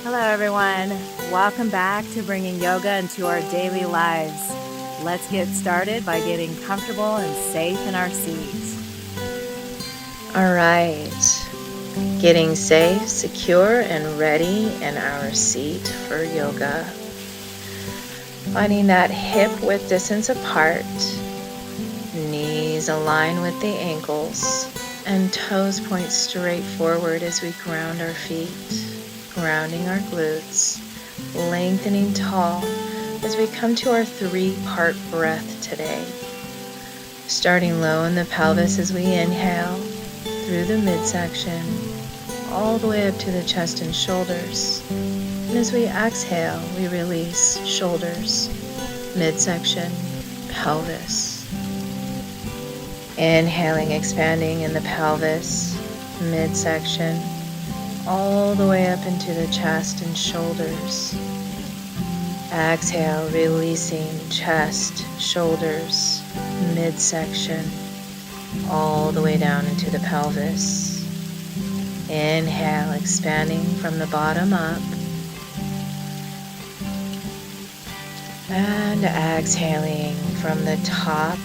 Hello, everyone. Welcome back to bringing yoga into our daily lives. Let's get started by getting comfortable and safe in our seat. All right, getting safe, secure, and ready in our seat for yoga. Finding that hip width distance apart, knees align with the ankles, and toes point straight forward as we ground our feet, grounding our glutes, lengthening tall as we come to our 3-part breath today. Starting low in the pelvis as we inhale through the midsection, all the way up to the chest and shoulders. And as we exhale, we release shoulders, midsection, pelvis. Inhaling, expanding in the pelvis, midsection, all the way up into the chest and shoulders. Exhale, releasing chest, shoulders, midsection, all the way down into the pelvis. Inhale, expanding from the bottom up. And exhaling from the top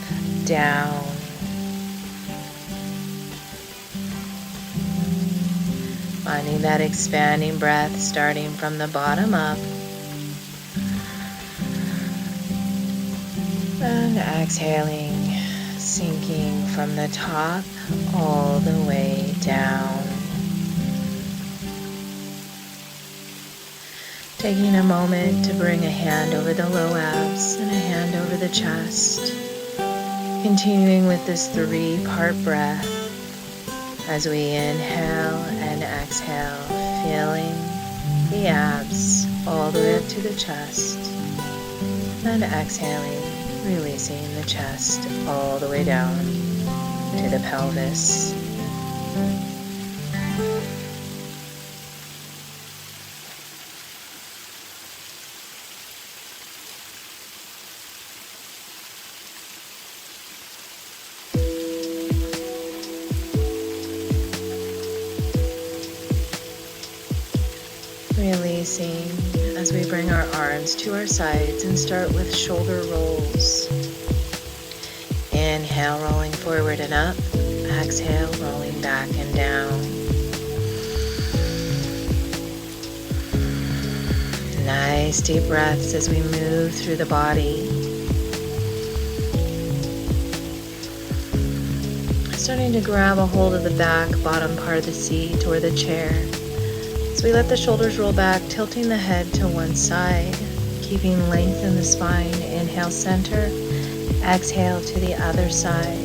down. Finding that expanding breath starting from the bottom up. And exhaling, sinking from the top all the way down. Taking a moment to bring a hand over the low abs and a hand over the chest. Continuing with this 3-part breath as we inhale and exhale, feeling the abs all the way up to the chest. And exhaling, releasing the chest all the way down to the pelvis. Releasing as we bring our arms to our sides and start with shoulder rolls. Inhale, rolling forward and up. Exhale, rolling back and down. Nice deep breaths as we move through the body. Starting to grab a hold of the back, bottom part of the seat or the chair. So we let the shoulders roll back, tilting the head to one side, keeping length in the spine. Inhale, center. Exhale to the other side.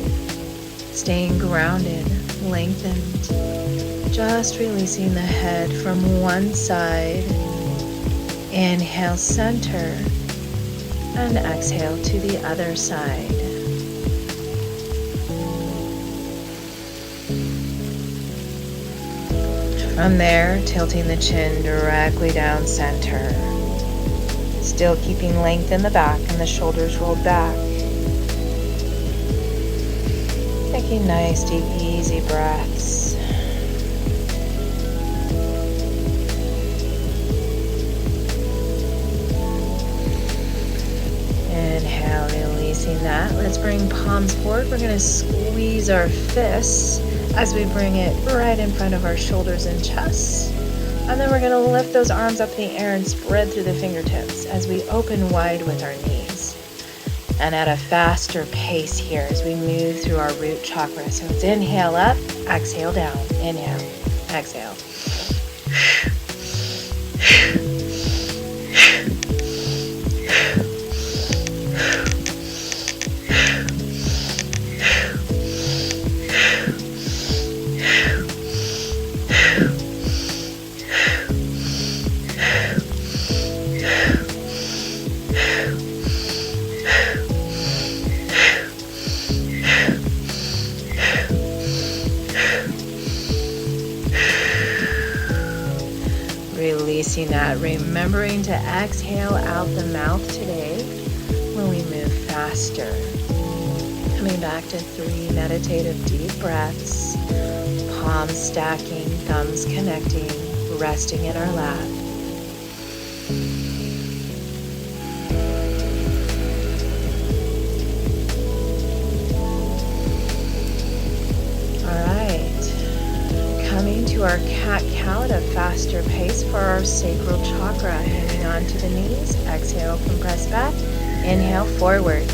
Staying grounded, lengthened. Just releasing the head from one side. Inhale, center. And exhale to the other side. From there, tilting the chin directly down center. Still keeping length in the back and the shoulders rolled back. Taking nice, deep, easy breaths. Inhale, releasing that. Let's bring palms forward. We're going to squeeze our fists as we bring it right in front of our shoulders and chest. And then we're going to lift those arms up in the air and spread through the fingertips as we open wide with our knees. And at a faster pace here as we move through our root chakra. So it's inhale up, exhale down. Inhale, exhale. Releasing that, remembering to exhale out the mouth today when we move faster. Coming back to 3 meditative deep breaths, palms stacking, thumbs connecting, resting in our lap. Coming to our cat-cow at a faster pace for our sacral chakra. Hanging on to the knees. Exhale, compress back. Inhale, forward.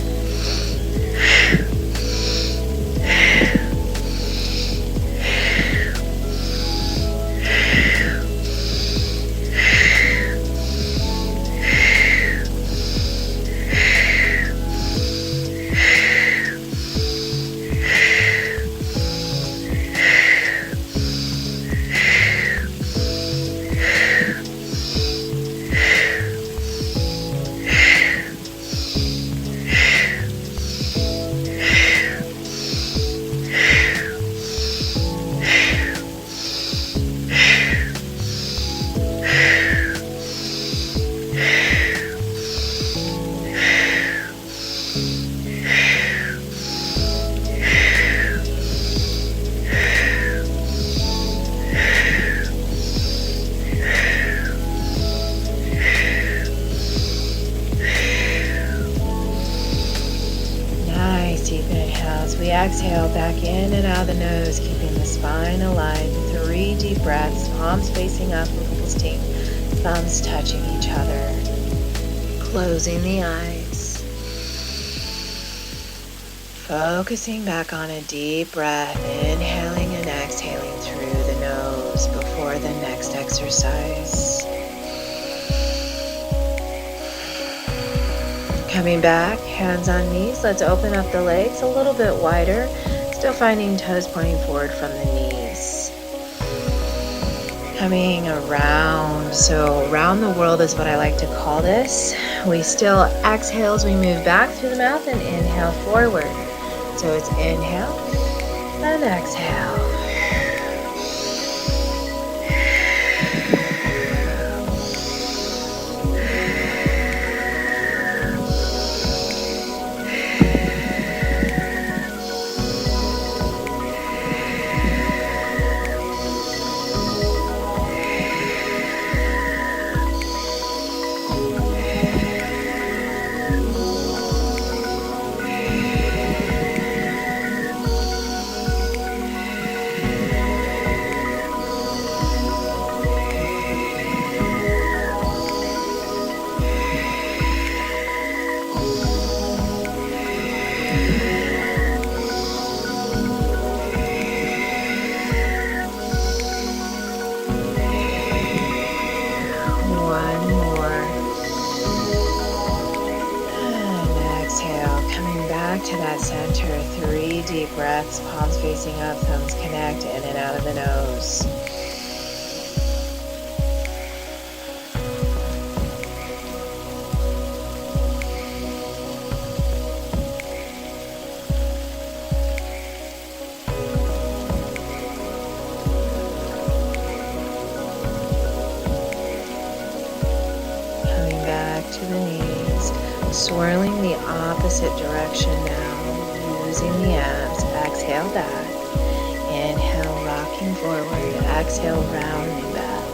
We exhale back in and out of the nose, keeping the spine aligned. 3 deep breaths, palms facing up, lifting, thumbs touching each other. Closing the eyes. Focusing back on a deep breath, inhaling and exhaling through the nose before the next exercise. Coming back, hands on knees. Let's open up the legs a little bit wider. Still finding toes pointing forward from the knees. Coming around. So around the world is what I like to call this. We still exhale as we move back through the mouth and inhale forward. So it's inhale and exhale. To that center, 3 deep breaths, palms facing up, thumbs connect, in and out of the nose. Coming back to the knees. Swirling the opposite direction now, using the abs. Exhale back. Inhale, rocking forward. Exhale, rounding back.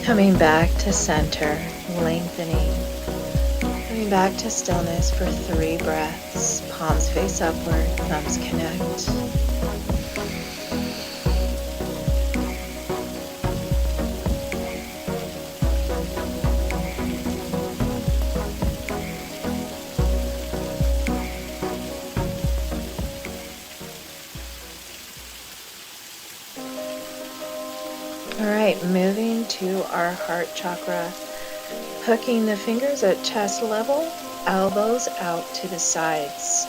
Coming back to center, lengthening. Coming back to stillness for 3 breaths. Palms face upward, thumbs connect. All right, moving to our heart chakra. Hooking the fingers at chest level, elbows out to the sides.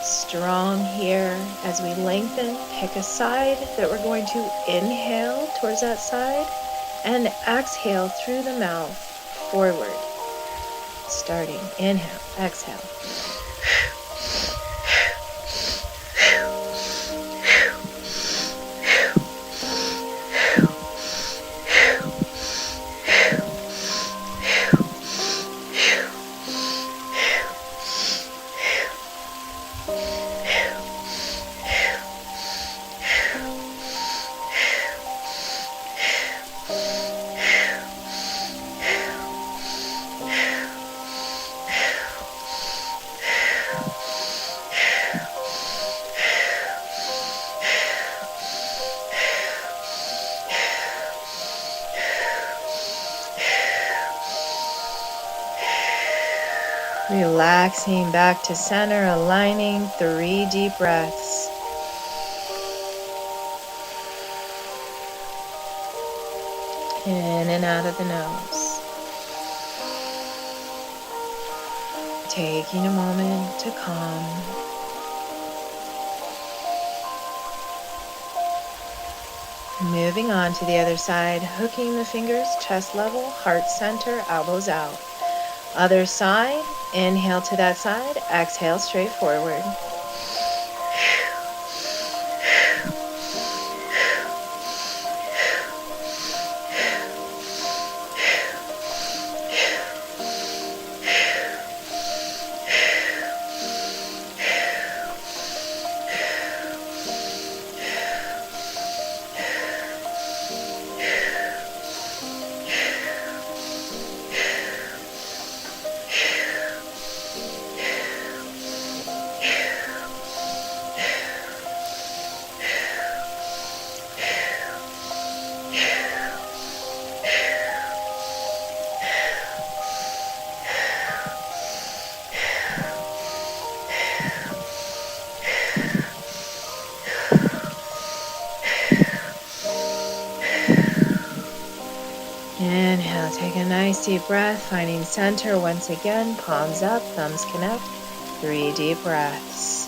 Strong here as we lengthen. Pick a side that we're going to inhale towards that side and exhale through the mouth forward. Starting, inhale, exhale. Relaxing back to center, aligning, 3 deep breaths. In and out of the nose. Taking a moment to calm. Moving on to the other side, hooking the fingers, chest level, heart center, elbows out. Other side, inhale to that side, exhale straight forward. Inhale, take a nice deep breath, finding center once again, palms up, thumbs connect, 3 deep breaths.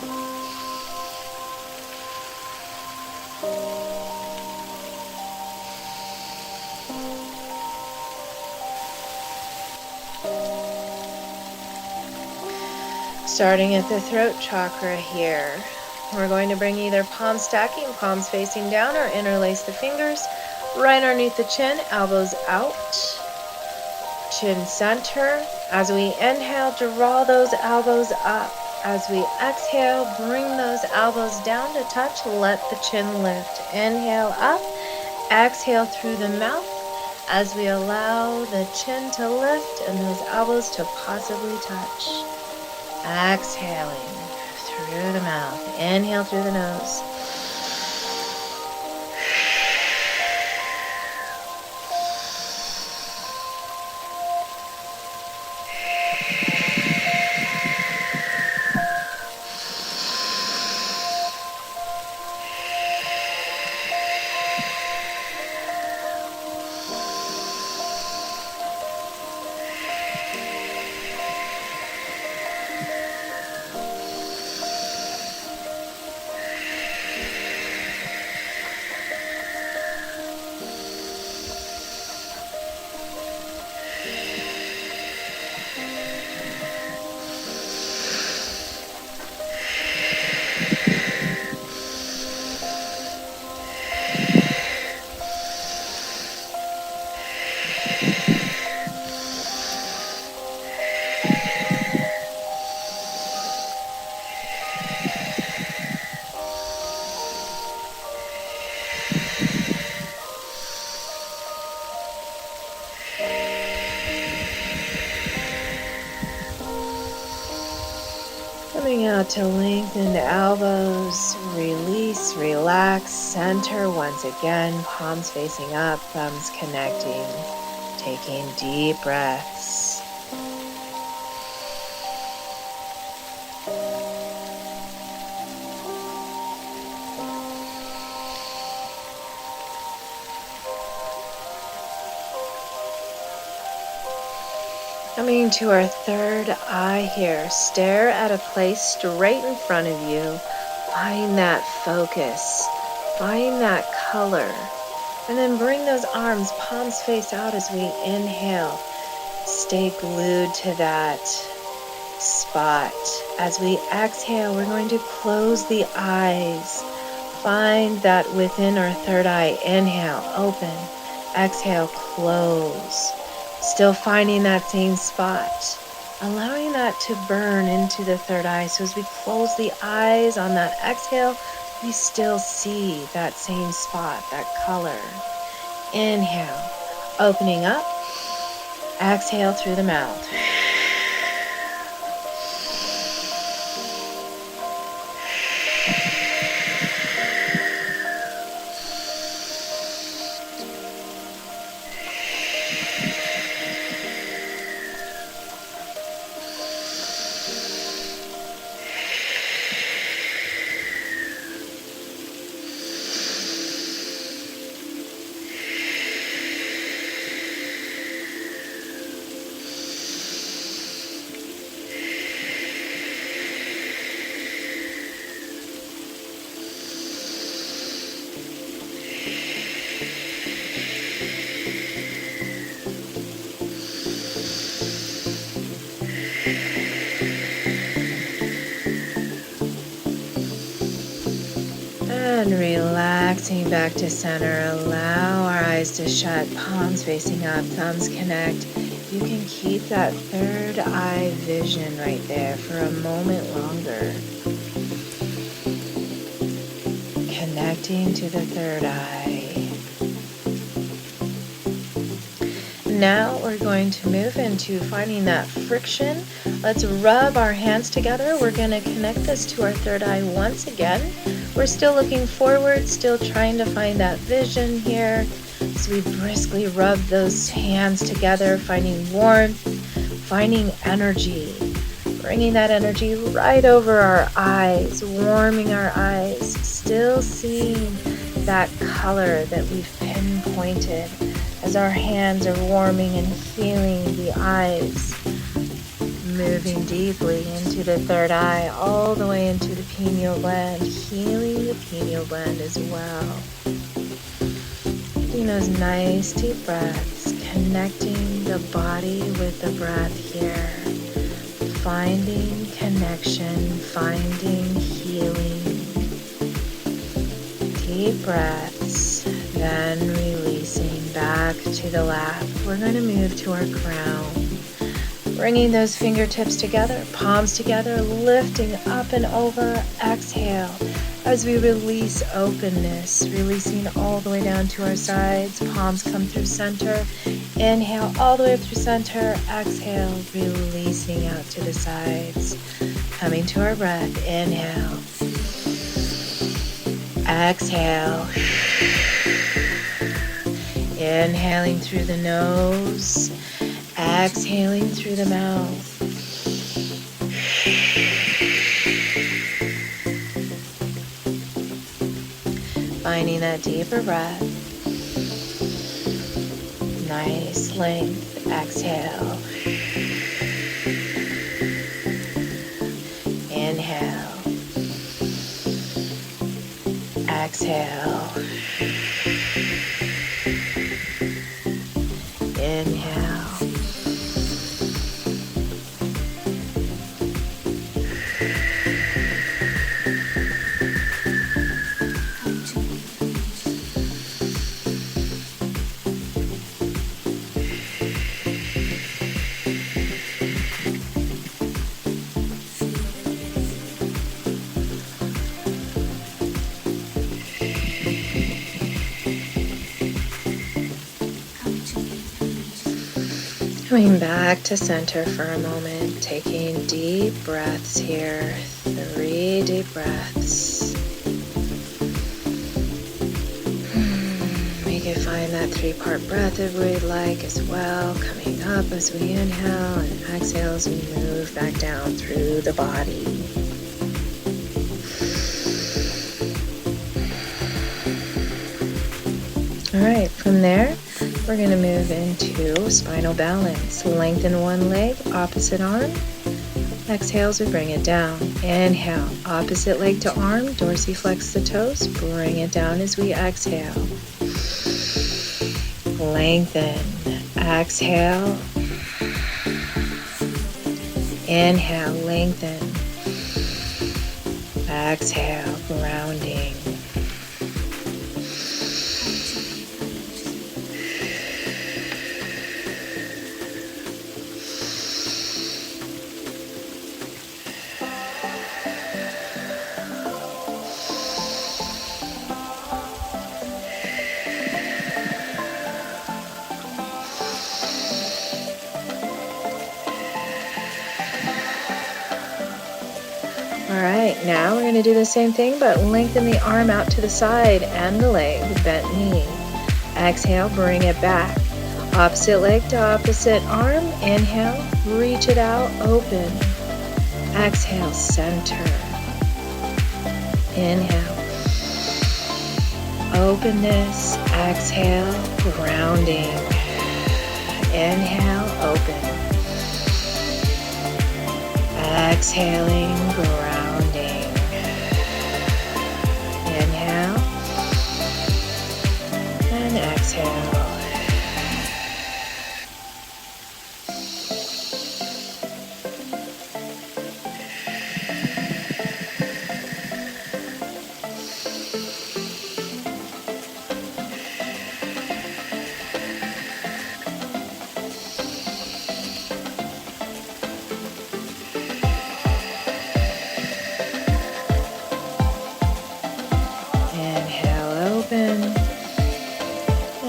Starting at the throat chakra here, we're going to bring either palm stacking, palms facing down, or interlace the fingers right underneath the chin, elbows out, chin center. As we inhale, draw those elbows up. As we exhale, bring those elbows down to touch, let the chin lift. Inhale up, exhale through the mouth as we allow the chin to lift and those elbows to possibly touch. Exhaling through the mouth. Inhale through the nose. Coming out to lengthen the elbows, release, relax, center once again, palms facing up, thumbs connecting, taking deep breaths. Coming to our third eye here, stare at a place straight in front of you. Find that focus, find that color, and then bring those arms, palms face out as we inhale. Stay glued to that spot. As we exhale, we're going to close the eyes. Find that within our third eye. Inhale, open. Exhale, close. Still finding that same spot. Allowing that to burn into the third eye. So as we close the eyes on that exhale, we still see that same spot, that color. Inhale, opening up. Exhale through the mouth. And relaxing back to center, allow our eyes to shut, palms facing up, thumbs connect. You can keep that third eye vision right there for a moment longer. Connecting to the third eye. Now we're going to move into finding that friction. Let's rub our hands together. We're going to connect this to our third eye once again. We're still looking forward, still trying to find that vision here. So we briskly rub those hands together, finding warmth, finding energy, bringing that energy right over our eyes, warming our eyes, still seeing that color that we've pinpointed as our hands are warming and healing the eyes. Moving deeply into the third eye, all the way into the pineal gland, healing the pineal gland as well. Taking those nice deep breaths, connecting the body with the breath here. Finding connection, finding healing. Deep breaths, then releasing back to the left. We're going to move to our crown. Bringing those fingertips together, palms together, lifting up and over. Exhale as we release openness, releasing all the way down to our sides. Palms come through center. Inhale all the way up through center. Exhale, releasing out to the sides. Coming to our breath. Inhale. Exhale. Inhaling through the nose. Exhaling through the mouth. Finding that deeper breath. Nice length. Exhale. Inhale. Exhale. Inhale. Coming back to center for a moment, taking deep breaths here, 3 deep breaths. We can find that 3-part breath if we'd like as well, coming up as we inhale and exhale as we move back down through the body. All right, from there, we're going to move into spinal balance. Lengthen one leg, opposite arm. Exhale as we bring it down. Inhale, opposite leg to arm, dorsiflex the toes. Bring it down as we exhale. Lengthen. Exhale. Inhale, lengthen. Exhale, grounding. Alright, now we're going to do the same thing, but lengthen the arm out to the side and the leg, bent knee. Exhale, bring it back. Opposite leg to opposite arm. Inhale, reach it out, open. Exhale, center. Inhale. Openness. Exhale, grounding. Inhale, open. Exhaling, grounding. Inhale and exhale.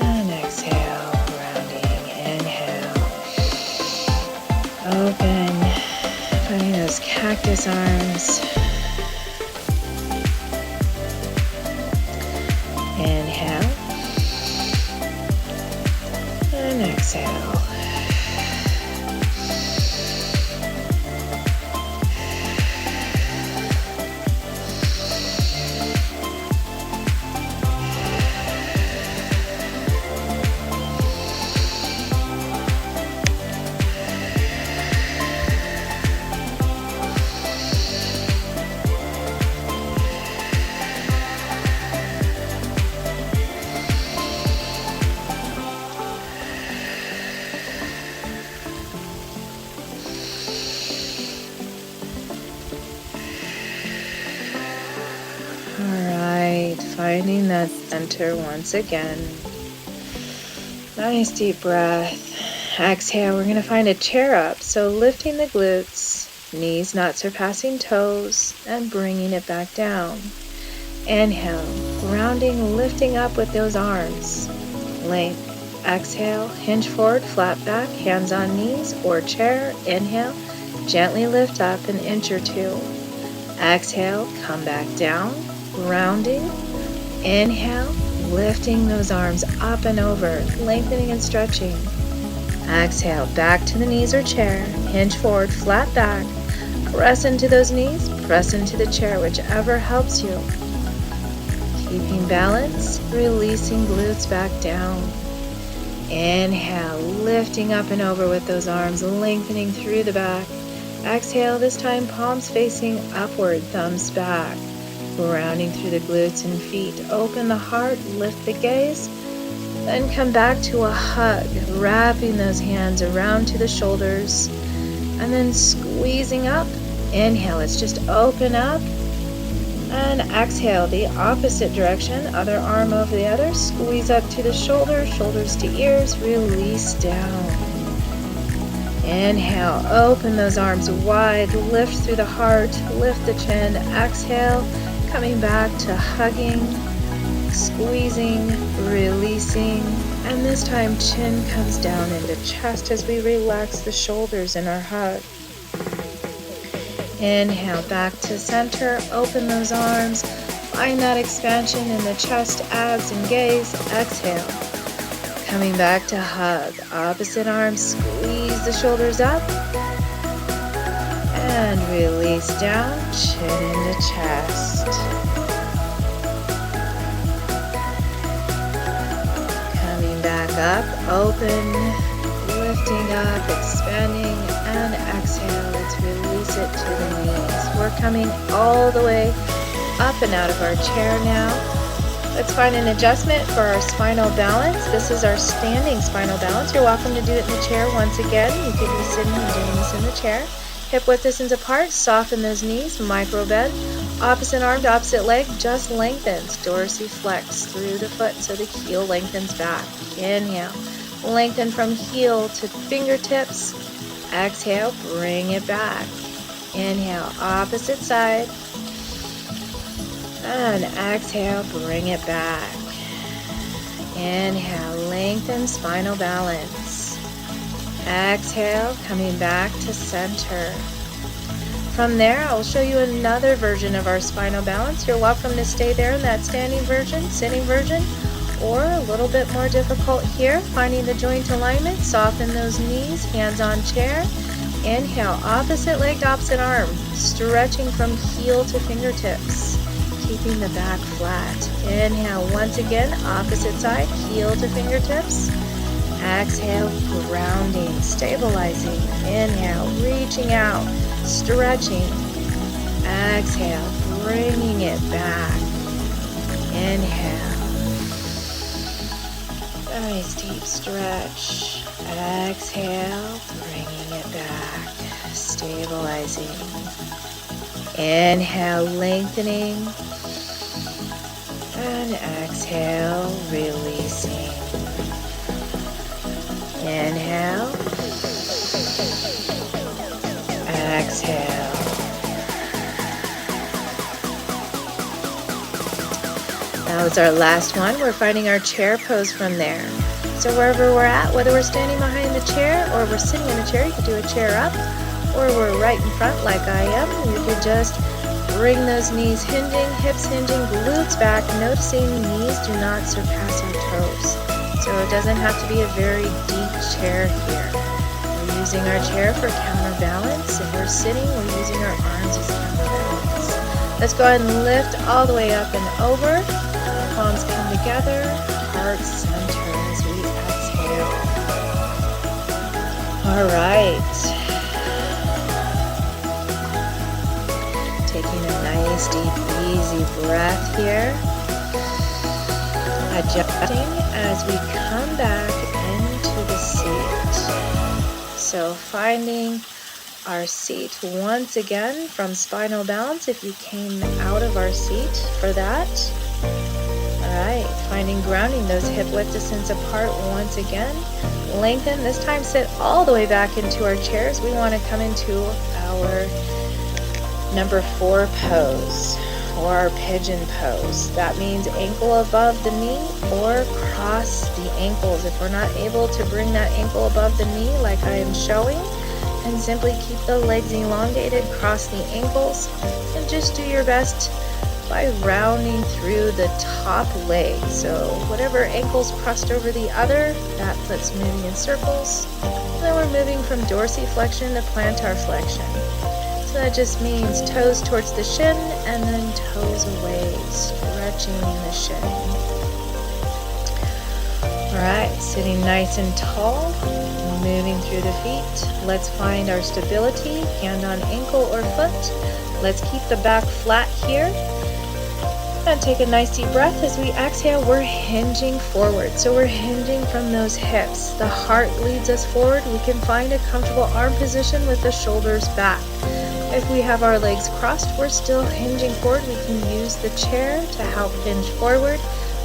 And exhale, grounding. Inhale, open, finding those cactus arms. Inhale and exhale. Finding that center once again. Nice deep breath. Exhale, we're going to find a chair up. So lifting the glutes, knees not surpassing toes, and bringing it back down. Inhale, grounding, lifting up with those arms. Length. Exhale, hinge forward, flat back, hands on knees or chair. Inhale, gently lift up an inch or two. Exhale, come back down, grounding. Inhale, lifting those arms up and over, lengthening and stretching. Exhale, back to the knees or chair, hinge forward, flat back, press into those knees, press into the chair, whichever helps you. Keeping balance, releasing glutes back down. Inhale, lifting up and over with those arms, lengthening through the back. Exhale, this time palms facing upward, thumbs back. Grounding through the glutes and feet. Open the heart, lift the gaze, then come back to a hug, wrapping those hands around to the shoulders, and then squeezing up. Inhale, let's just open up, and exhale the opposite direction, other arm over the other, squeeze up to the shoulder, shoulders to ears, release down. Inhale, open those arms wide, lift through the heart, lift the chin, exhale, coming back to hugging, squeezing, releasing, And this time, chin comes down into chest as we relax the shoulders in our hug. Inhale, back to center, open those arms. Find that expansion in the chest, abs, and gaze. Exhale. Coming back to hug. Opposite arm, squeeze the shoulders up. And release down, chin into chest. Coming back up, open, lifting up, expanding, and exhale. Let's release it to the knees. We're coming all the way up and out of our chair now. Let's find an adjustment for our spinal balance. This is our standing spinal balance. You're welcome to do it in the chair once again. You could be sitting and doing this in the chair. Hip width distance apart, soften those knees, micro bend. Opposite arm to opposite leg just lengthens. Dorsiflex through the foot so the heel lengthens back. Inhale, lengthen from heel to fingertips. Exhale, bring it back. Inhale, opposite side. And exhale, bring it back. Inhale, lengthen spinal balance. Exhale, coming back to center. From there, I'll show you another version of our spinal balance. You're welcome to stay there in that standing version, sitting version, or a little bit more difficult here, finding the joint alignment. Soften those knees, hands on chair. Inhale, opposite leg to opposite arm, stretching from heel to fingertips, keeping the back flat. Inhale, once again, opposite side, heel to fingertips. Exhale, grounding, stabilizing. Inhale, reaching out, stretching. Exhale, bringing it back. Inhale. Nice deep stretch. Exhale, bringing it back, stabilizing. Inhale, lengthening. And exhale, releasing. Inhale. Exhale. Now it's our last one. We're finding our chair pose from there. So wherever we're at, whether we're standing behind the chair or we're sitting in a chair, you could do a chair up, or we're right in front like I am. You could just bring those knees hinging, hips hinging, glutes back, noticing knees do not surpass our toes. So it doesn't have to be a very deep chair here. We're using our chair for counterbalance. If we're sitting, we're using our arms as counterbalance. Let's go ahead and lift all the way up and over. Palms come together, heart center as we exhale. All right. Taking a nice, deep, easy breath here. Adjusting as we come back into the seat. So finding our seat once again from spinal balance if you came out of our seat for that. Alright, finding grounding, those hip width distance apart once again. Lengthen, this time sit all the way back into our chairs. We want to come into our number 4 pose, or our pigeon pose. That means ankle above the knee or cross the ankles. If we're not able to bring that ankle above the knee like I am showing, then simply keep the legs elongated, cross the ankles, and just do your best by rounding through the top leg. So whatever ankle's crossed over the other, that foot's moving in circles. And then we're moving from dorsiflexion to plantar flexion. So that just means toes towards the shin and then toes away, stretching the shin. Alright, sitting nice and tall, moving through the feet. Let's find our stability, hand on ankle or foot. Let's keep the back flat here. And take a nice deep breath. As we exhale, we're hinging forward. So we're hinging from those hips. The heart leads us forward. We can find a comfortable arm position with the shoulders back. If we have our legs crossed, we're still hinging forward. We can use the chair to help hinge forward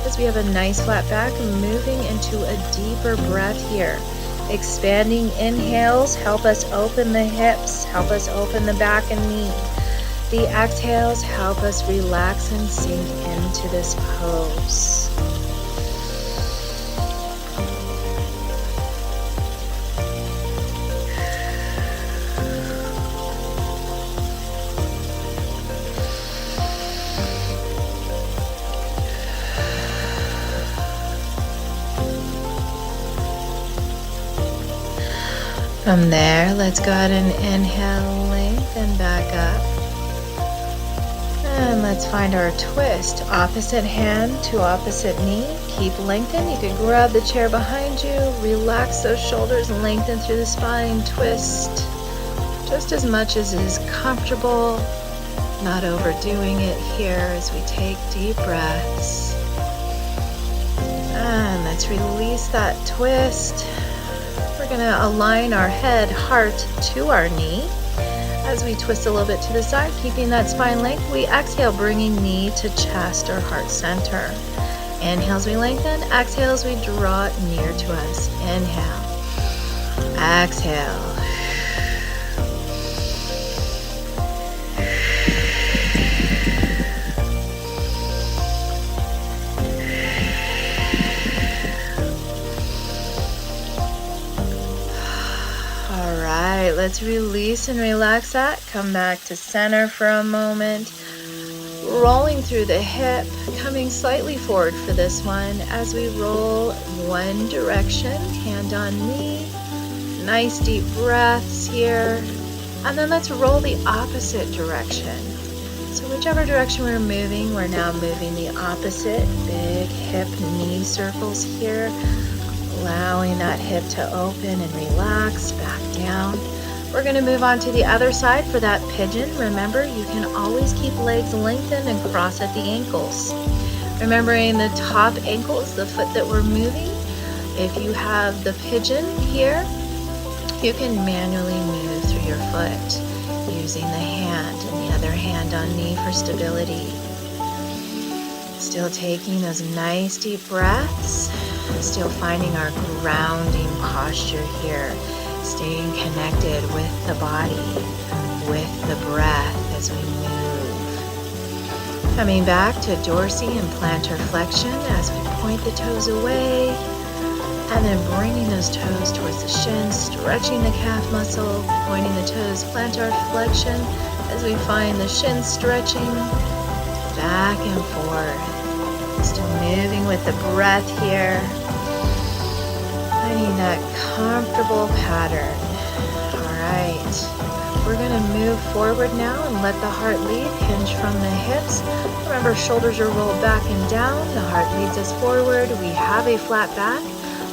as we have a nice flat back, moving into a deeper breath here. Expanding inhales help us open the hips, help us open the back and knee. The exhales help us relax and sink into this pose. From there, let's go ahead and inhale, lengthen back up. And let's find our twist. Opposite hand to opposite knee. Keep lengthened. You can grab the chair behind you. Relax those shoulders, lengthen through the spine. Twist just as much as is comfortable. Not overdoing it here as we take deep breaths. And let's release that twist. We're going to align our head, heart to our knee as we twist a little bit to the side, keeping that spine length. We exhale, bringing knee to chest or heart center. Inhale as we lengthen. Exhale as we draw it near to us. Inhale. Exhale. Let's release and relax that. Come back to center for a moment. Rolling through the hip, coming slightly forward for this one as we roll one direction, hand on knee. Nice deep breaths here. And then let's roll the opposite direction. So whichever direction we're moving, we're now moving the opposite. Big hip knee circles here. Allowing that hip to open and relax back down. We're going to move on to the other side for that pigeon. Remember, you can always keep legs lengthened and cross at the ankles. Remembering the top ankle is the foot that we're moving. If you have the pigeon here, you can manually move through your foot using the hand and the other hand on knee for stability. Still taking those nice deep breaths. Still finding our grounding posture here. Staying connected with the body, with the breath as we move. Coming back to dorsi and plantar flexion as we point the toes away. And then bringing those toes towards the shins, stretching the calf muscle, pointing the toes, plantar flexion as we find the shins stretching back and forth. Still moving with the breath here. Finding that comfortable pattern. All right. We're going to move forward now and let the heart lead. Hinge from the hips. Remember, shoulders are rolled back and down. The heart leads us forward. We have a flat back.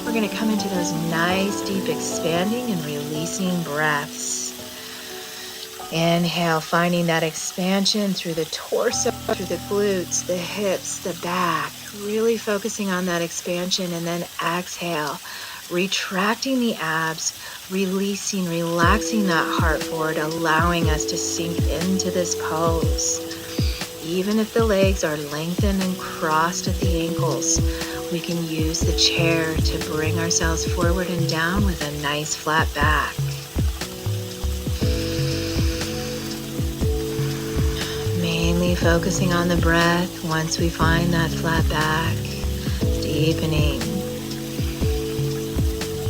We're going to come into those nice, deep expanding and releasing breaths. Inhale, finding that expansion through the torso, through the glutes, the hips, the back. Really focusing on that expansion. And then exhale. Retracting the abs, releasing, relaxing that heart forward, allowing us to sink into this pose. Even if the legs are lengthened and crossed at the ankles, we can use the chair to bring ourselves forward and down with a nice flat back. Mainly focusing on the breath once we find that flat back, deepening.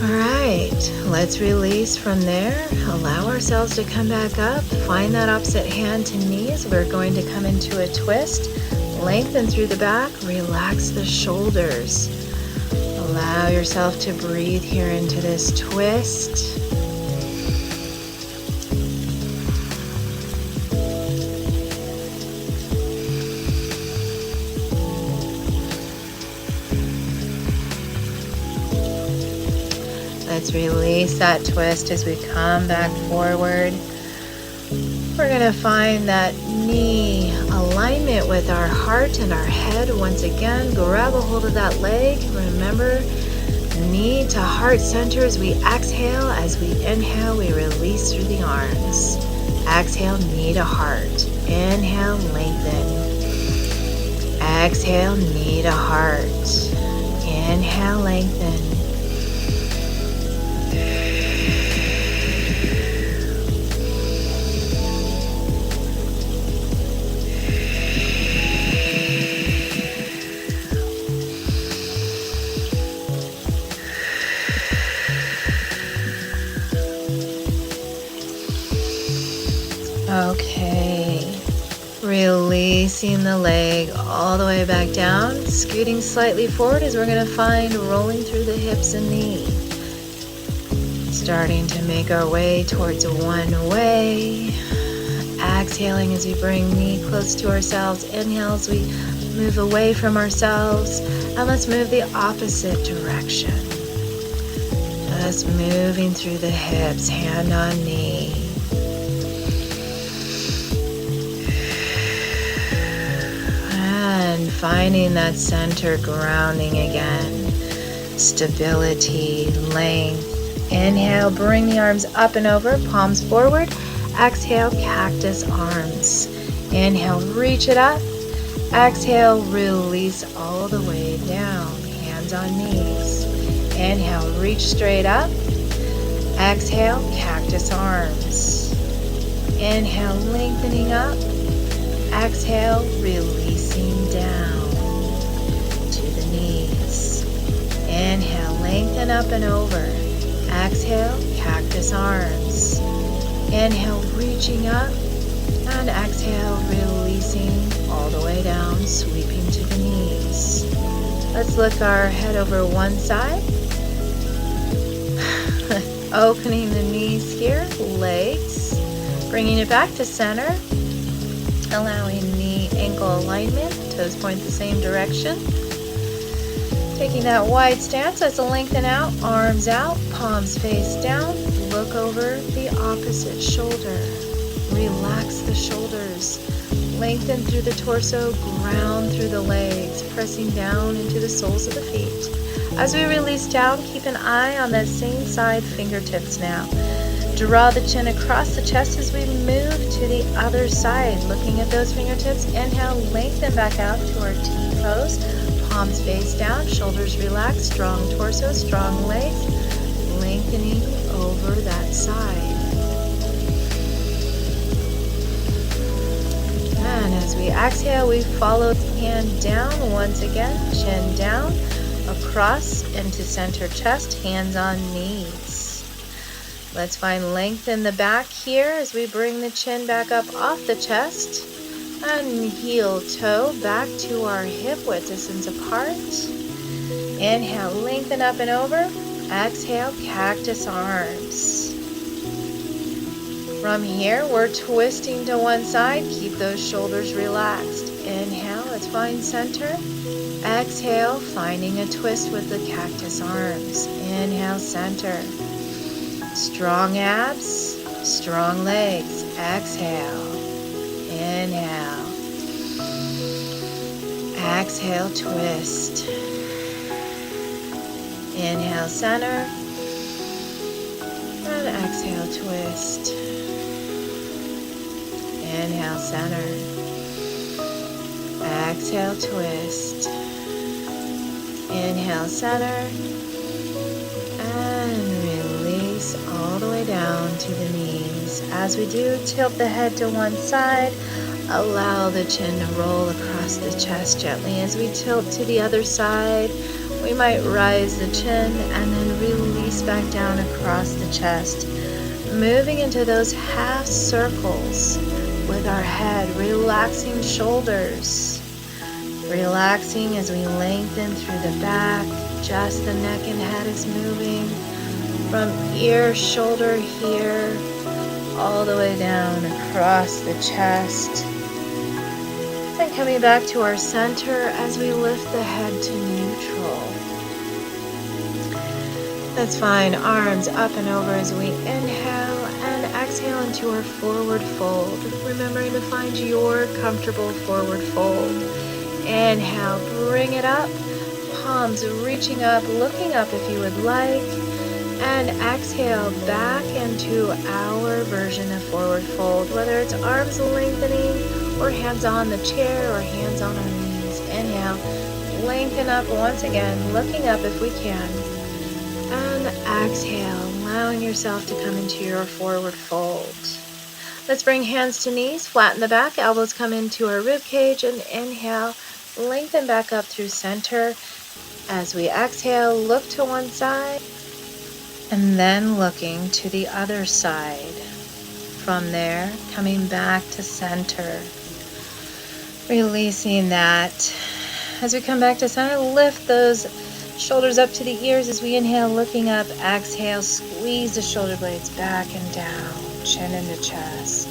All right, let's release from there. Allow ourselves to come back up. Find that opposite hand to knees. We're going to come into a twist. Lengthen through the back. Relax the shoulders. Allow yourself to breathe here into this twist. Let's release that twist as we come back forward. We're going to find that knee alignment with our heart and our head. Once again, grab a hold of that leg. Remember, knee to heart center as we exhale. As we inhale, we release through the arms. Exhale, knee to heart. Inhale, lengthen. Exhale, knee to heart. Inhale, lengthen. Okay, releasing the leg all the way back down, scooting slightly forward as we're going to find rolling through the hips and knees. Starting to make our way towards one way. Exhaling as we bring knee close to ourselves. Inhale as we move away from ourselves. And let's move the opposite direction. Just moving through the hips, hand on knee. And finding that center grounding again. Stability, length. Inhale, bring the arms up and over, palms forward. Exhale, cactus arms. Inhale, reach it up. Exhale, release all the way down, hands on knees. Inhale, reach straight up. Exhale, cactus arms. Inhale, lengthening up. Exhale, releasing down to the knees. Inhale, lengthen up and over. Exhale, cactus arms. Inhale, reaching up. And exhale, releasing all the way down, sweeping to the knees. Let's lift our head over one side. Opening the knees here, legs. Bringing it back to center. Allowing knee ankle alignment. Toes point the same direction. Taking that wide stance, let's lengthen out, arms out, palms face down. Look over the opposite shoulder. Relax the shoulders. Lengthen through the torso, ground through the legs, pressing down into the soles of the feet. As we release down, keep an eye on that same side, fingertips now. Draw the chin across the chest as we move to the other side. Looking at those fingertips, inhale, lengthen back out to our T pose. Palms face down, shoulders relaxed, strong torso, strong legs, lengthening over that side. And as we exhale, we follow the hand down once again, chin down, across into center chest, hands on knees. Let's find length in the back here as we bring the chin back up off the chest. And heel toe back to our hip width distance apart. Inhale, lengthen up and over. Exhale, cactus arms. From here, we're twisting to one side. Keep those shoulders relaxed. Inhale, let's find center. Exhale, finding a twist with the cactus arms. Inhale, center. Strong abs, strong legs. Exhale. Inhale. Exhale, twist. Inhale, center. And exhale, twist. Inhale, center. Exhale, twist. Inhale, center. And release all the way down to the knees. As we do, tilt the head to one side. Allow the chin to roll across the chest gently. As we tilt to the other side, we might rise the chin and then release back down across the chest. Moving into those half circles with our head, relaxing shoulders. Relaxing as we lengthen through the back. Just the neck and head is moving from ear, shoulder here, all the way down across the chest. And coming back to our center as we lift the head to neutral. That's fine. Arms up and over as we inhale and exhale into our forward fold. Remembering to find your comfortable forward fold. Inhale, bring it up. Palms reaching up, looking up if you would like. And exhale back into our version of forward fold, whether it's arms lengthening or hands on the chair or hands on our knees. Inhale, lengthen up once again, looking up if we can. And exhale, allowing yourself to come into your forward fold. Let's bring hands to knees, flatten the back, elbows come into our rib cage, and inhale, lengthen back up through center. As we exhale, look to one side. And then looking to the other side. From there, coming back to center. Releasing that. As we come back to center, lift those Shoulders up to the ears as we inhale, looking up. Exhale, squeeze the shoulder blades back and down, chin into chest.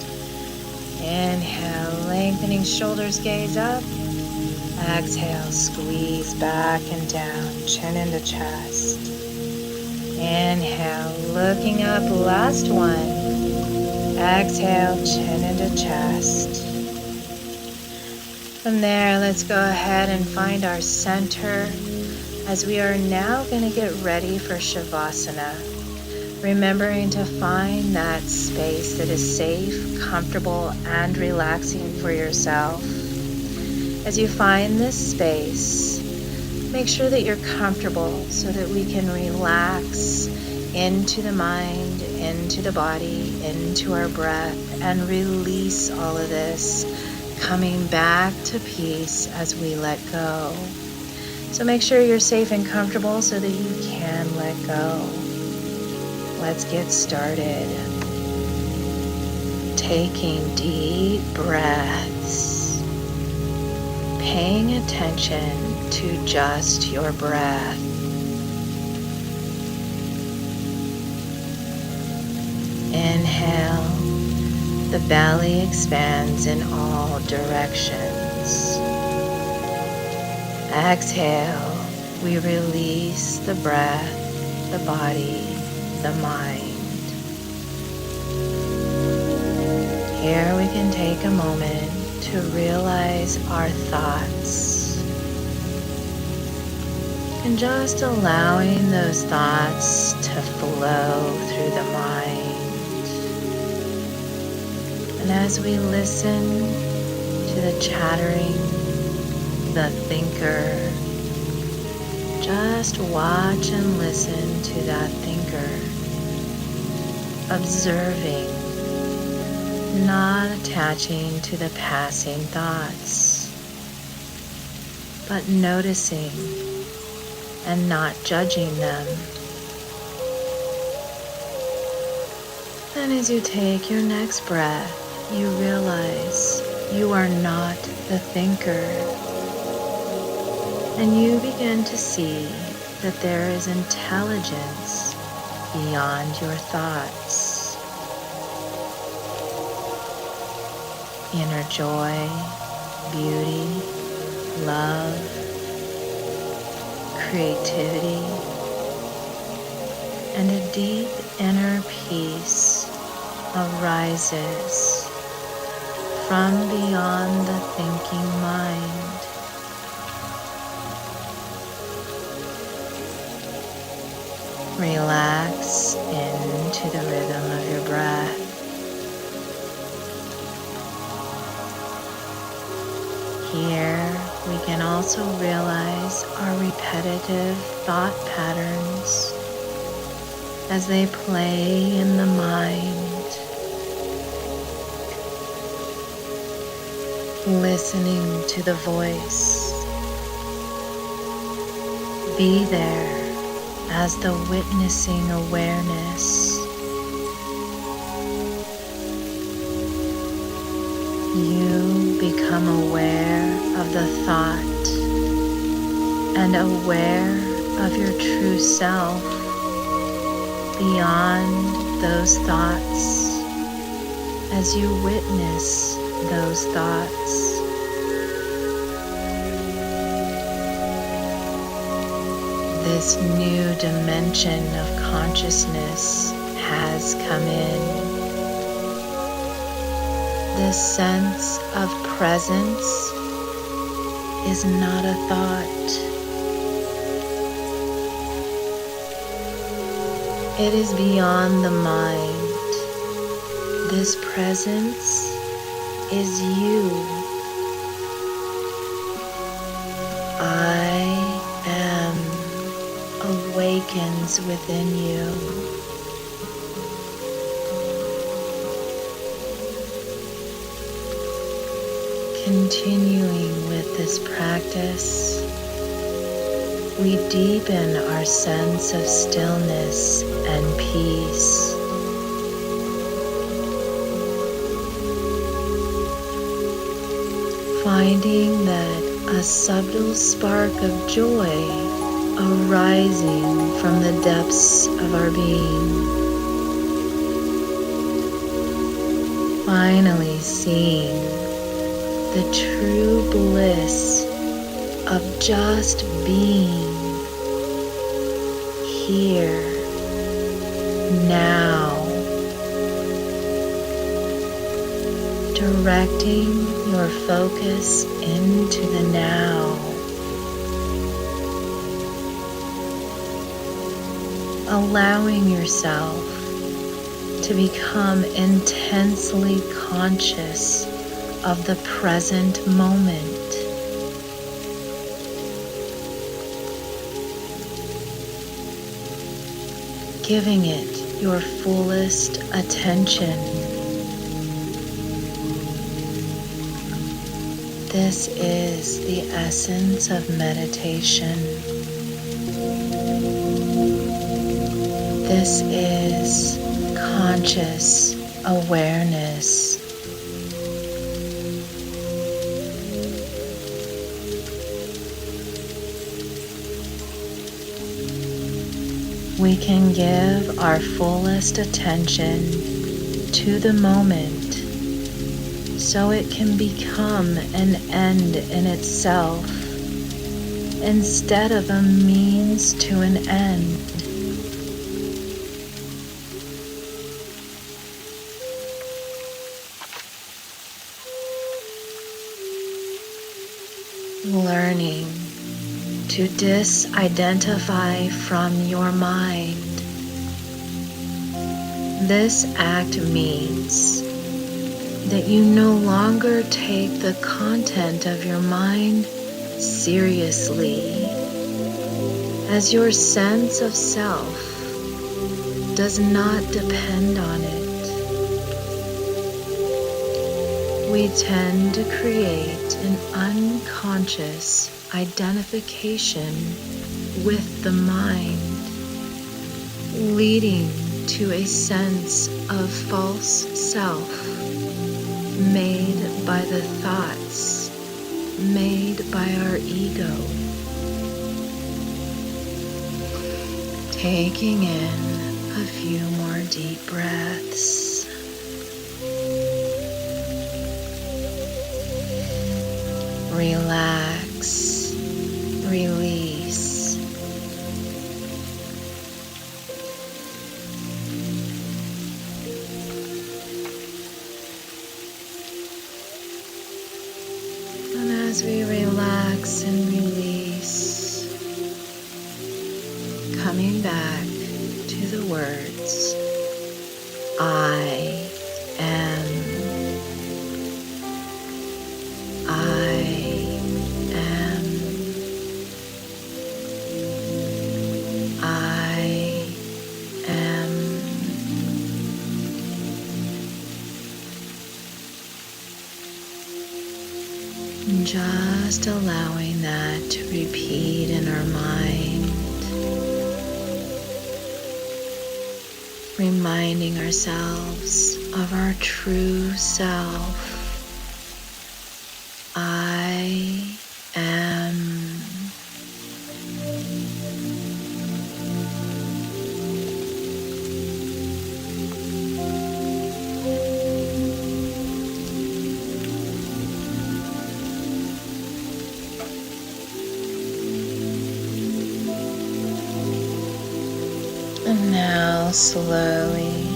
Inhale, lengthening shoulders, gaze up. Exhale, squeeze back and down, chin into chest. Inhale, looking up, last one. Exhale, chin into chest. From there, let's go ahead and find our center as we are now going to get ready for Shavasana. Remembering to find that space that is safe, comfortable, and relaxing for yourself. As you find this space, make sure that you're comfortable so that we can relax into the mind, into the body, into our breath, and release all of this, coming back to peace as we let go. So make sure you're safe and comfortable so that you can let go. Let's get started. Taking deep breaths, paying attention to just your breath. Inhale, the belly expands in all directions. Exhale, we release the breath, the body, the mind. Here we can take a moment to realize our thoughts and just allowing those thoughts to flow through the mind. And as we listen to the chattering, the thinker, just watch and listen to that thinker, observing, not attaching to the passing thoughts, but noticing and not judging them. And as you take your next breath, you realize you are not the thinker. And you begin to see that there is intelligence beyond your thoughts. Inner joy, beauty, love, creativity, and a deep inner peace arises from beyond the thinking mind. Relax into the rhythm of your breath. Here we can also realize our repetitive thought patterns as they play in the mind. Listening to the voice. Be there as the witnessing awareness. You become aware of the thought and aware of your true self beyond those thoughts as you witness those thoughts. This new dimension of consciousness has come in. This sense of presence is not a thought. It is beyond the mind. This presence is you. I am awakens within you. Continuing with this practice, we deepen our sense of stillness and peace. Finding that a subtle spark of joy arising from the depths of our being. Finally seeing the true bliss of just being here, now, directing your focus into the now, allowing yourself to become intensely conscious of the present moment. Giving it your fullest attention. This is the essence of meditation. This is conscious awareness. We can give our fullest attention to the moment so it can become an end in itself instead of a means to an end. Learning to disidentify from your mind. This act means that you no longer take the content of your mind seriously, as your sense of self does not depend on it. We tend to create an unconscious identification with the mind, leading to a sense of false self made by the thoughts, made by our ego. Taking in a few more deep breaths. Relax, release. And as we relax and release, coming back to the words, I am. Just allowing that to repeat in our mind, reminding ourselves of our true self. I am. And now slowly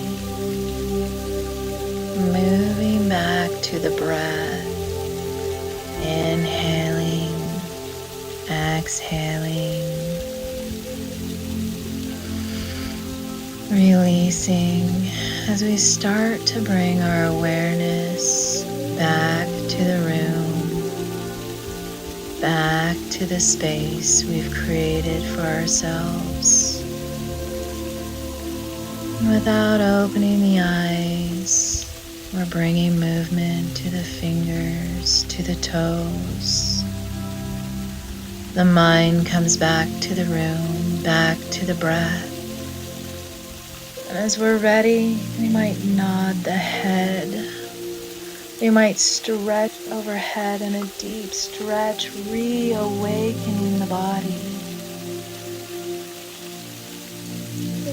moving back to the breath, inhaling, exhaling, releasing as we start to bring our awareness back to the room, back to the space we've created for ourselves. Without opening the eyes, we're bringing movement to the fingers, to the toes. The mind comes back to the room, back to the breath. And as we're ready, we might nod the head. We might stretch overhead in a deep stretch, reawakening the body.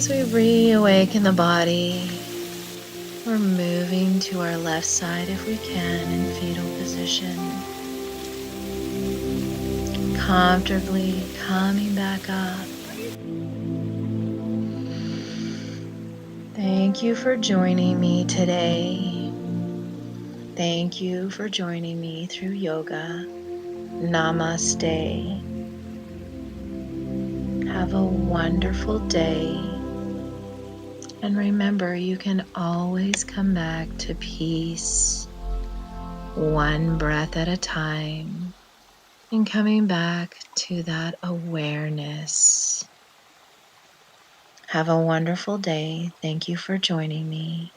As we reawaken the body, we're moving to our left side if we can in fetal position. Comfortably coming back up. Thank you for joining me today. Thank you for joining me through yoga. Namaste. Have a wonderful day. And remember, you can always come back to peace, one breath at a time, and coming back to that awareness. Have a wonderful day. Thank you for joining me.